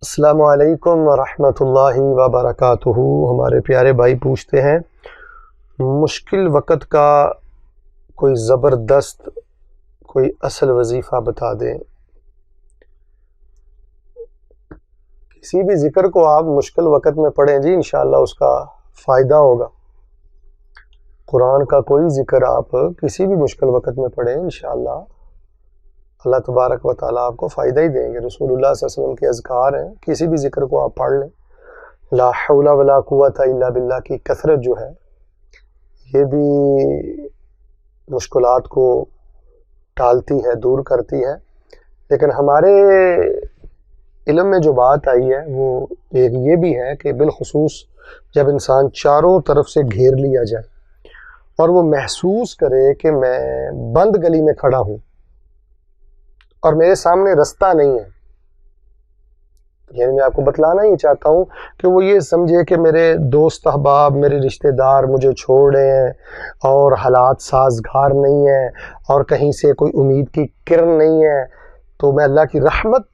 السلام علیکم ورحمۃ اللہ وبرکاتہ۔ ہمارے پیارے بھائی پوچھتے ہیں مشکل وقت کا کوئی زبردست کوئی اصل وظیفہ بتا دیں۔ کسی بھی ذکر کو آپ مشکل وقت میں پڑھیں جی، انشاءاللہ اس کا فائدہ ہوگا۔ قرآن کا کوئی ذکر آپ کسی بھی مشکل وقت میں پڑھیں، انشاءاللہ اللہ تبارک و تعالیٰ آپ کو فائدہ ہی دیں گے۔ رسول اللہ صلی اللہ علیہ وسلم کے اذکار ہیں، کسی بھی ذکر کو آپ پڑھ لیں۔ لا حول ولا قوت الا باللہ کی کثرت جو ہے یہ بھی مشکلات کو ٹالتی ہے، دور کرتی ہے۔ لیکن ہمارے علم میں جو بات آئی ہے وہ ایک یہ بھی ہے کہ بالخصوص جب انسان چاروں طرف سے گھیر لیا جائے اور وہ محسوس کرے کہ میں بند گلی میں کھڑا ہوں اور میرے سامنے رستہ نہیں ہے، یعنی میں آپ کو بتلانا ہی چاہتا ہوں کہ وہ یہ سمجھے کہ میرے دوست احباب، میرے رشتہ دار مجھے چھوڑ رہے ہیں اور حالات سازگار نہیں ہیں اور کہیں سے کوئی امید کی کرن نہیں ہے، تو میں اللہ کی رحمت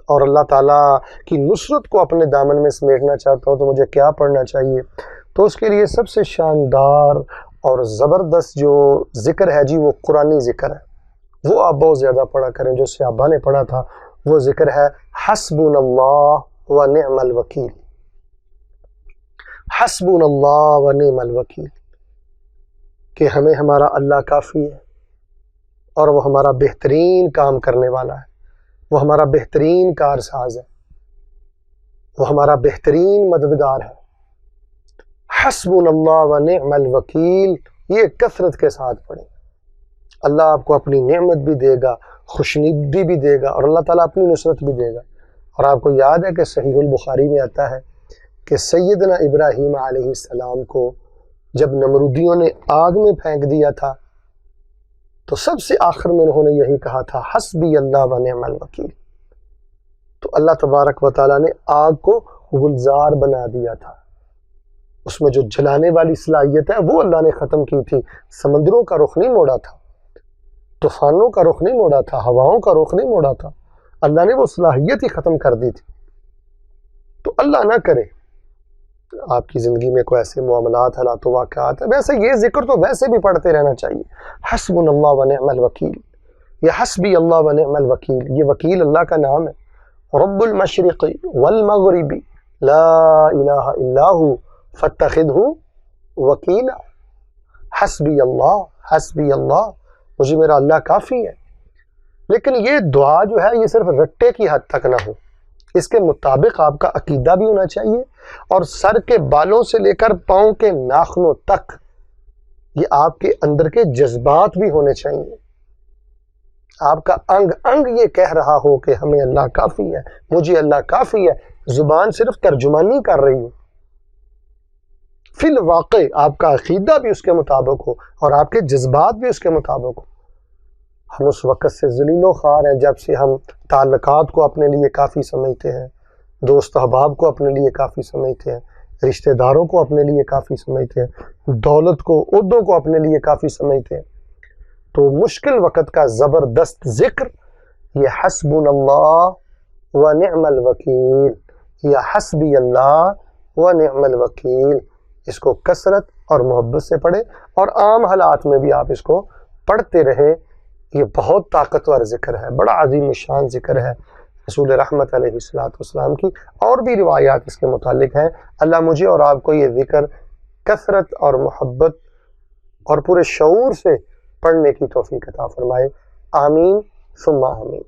اور اللہ تعالیٰ کی نصرت کو اپنے دامن میں سمیٹنا چاہتا ہوں، تو مجھے کیا پڑھنا چاہیے؟ تو اس کے لیے سب سے شاندار اور زبردست جو ذکر ہے جی وہ قرآنی ذکر ہے، وہ آپ بہت زیادہ پڑھا کریں۔ جو صحابہ نے پڑھا تھا وہ ذکر ہے حسبنا اللہ و نعم الوکیل۔ حسبنا اللہ و نعم الوکیل، کہ ہمیں ہمارا اللہ کافی ہے اور وہ ہمارا بہترین کام کرنے والا ہے، وہ ہمارا بہترین کارساز ہے، وہ ہمارا بہترین مددگار ہے۔ حسبنا اللہ و نعم الوکیل، یہ کثرت کے ساتھ پڑھیں۔ اللہ آپ کو اپنی نعمت بھی دے گا، خوشنودی بھی دے گا، اور اللہ تعالیٰ اپنی نصرت بھی دے گا۔ اور آپ کو یاد ہے کہ صحیح البخاری میں آتا ہے کہ سیدنا ابراہیم علیہ السلام کو جب نمرودیوں نے آگ میں پھینک دیا تھا تو سب سے آخر میں انہوں نے یہی کہا تھا حسبی اللہ و نعم الوکیل۔ تو اللہ تبارک و تعالیٰ نے آگ کو گلزار بنا دیا تھا، اس میں جو جلانے والی صلاحیت ہے وہ اللہ نے ختم کی تھی۔ سمندروں کا رخ نہیں موڑا تھا، طوفانوں کا رخ نہیں موڑا تھا، ہواؤں کا رخ نہیں موڑا تھا، اللہ نے وہ صلاحیت ہی ختم کر دی تھی۔ تو اللہ نہ کرے آپ کی زندگی میں کوئی ایسے معاملات، حالات و واقعات ہیں، ویسے یہ ذکر تو ویسے بھی پڑھتے رہنا چاہیے۔ حسبنا اللہ و نعم الوکیل، یہ حسبی اللہ و نعم الوکیل، یہ وکیل اللہ کا نام ہے۔ رب المشرق والمغرب لا الہ الا ہو فاتخذہ وکیلا۔ حسبی اللہ، حسبی اللہ، مجھے میرا اللہ کافی ہے۔ لیکن یہ دعا جو ہے یہ صرف رٹے کی حد تک نہ ہو، اس کے مطابق آپ کا عقیدہ بھی ہونا چاہیے، اور سر کے بالوں سے لے کر پاؤں کے ناخنوں تک یہ آپ کے اندر کے جذبات بھی ہونے چاہیے۔ آپ کا انگ انگ یہ کہہ رہا ہو کہ ہمیں اللہ کافی ہے، مجھے اللہ کافی ہے، زبان صرف ترجمانی کر رہی ہو، فی الواقع آپ کا عقیدہ بھی اس کے مطابق ہو اور آپ کے جذبات بھی اس کے مطابق ہو۔ ہم اس وقت سے ذلیل و خوار ہیں جب سے ہم تعلقات کو اپنے لیے کافی سمجھتے ہیں، دوست احباب کو اپنے لیے کافی سمجھتے ہیں، رشتہ داروں کو اپنے لیے کافی سمجھتے ہیں، دولت کو، عہدوں کو اپنے لیے کافی سمجھتے ہیں۔ تو مشکل وقت کا زبردست ذکر یہ حسبنا اللہ و نعم الوکیل، یا حسبی اللہ و نعم الوکیل، اس کو کثرت اور محبت سے پڑھیں، اور عام حالات میں بھی آپ اس کو پڑھتے رہیں۔ یہ بہت طاقتور ذکر ہے، بڑا عظیم الشان ذکر ہے رسول رحمت علیہ السلام کی، اور بھی روایات اس کے متعلق ہیں۔ اللہ مجھے اور آپ کو یہ ذکر کثرت اور محبت اور پورے شعور سے پڑھنے کی توفیق عطا فرمائے، آمین ثم آمین۔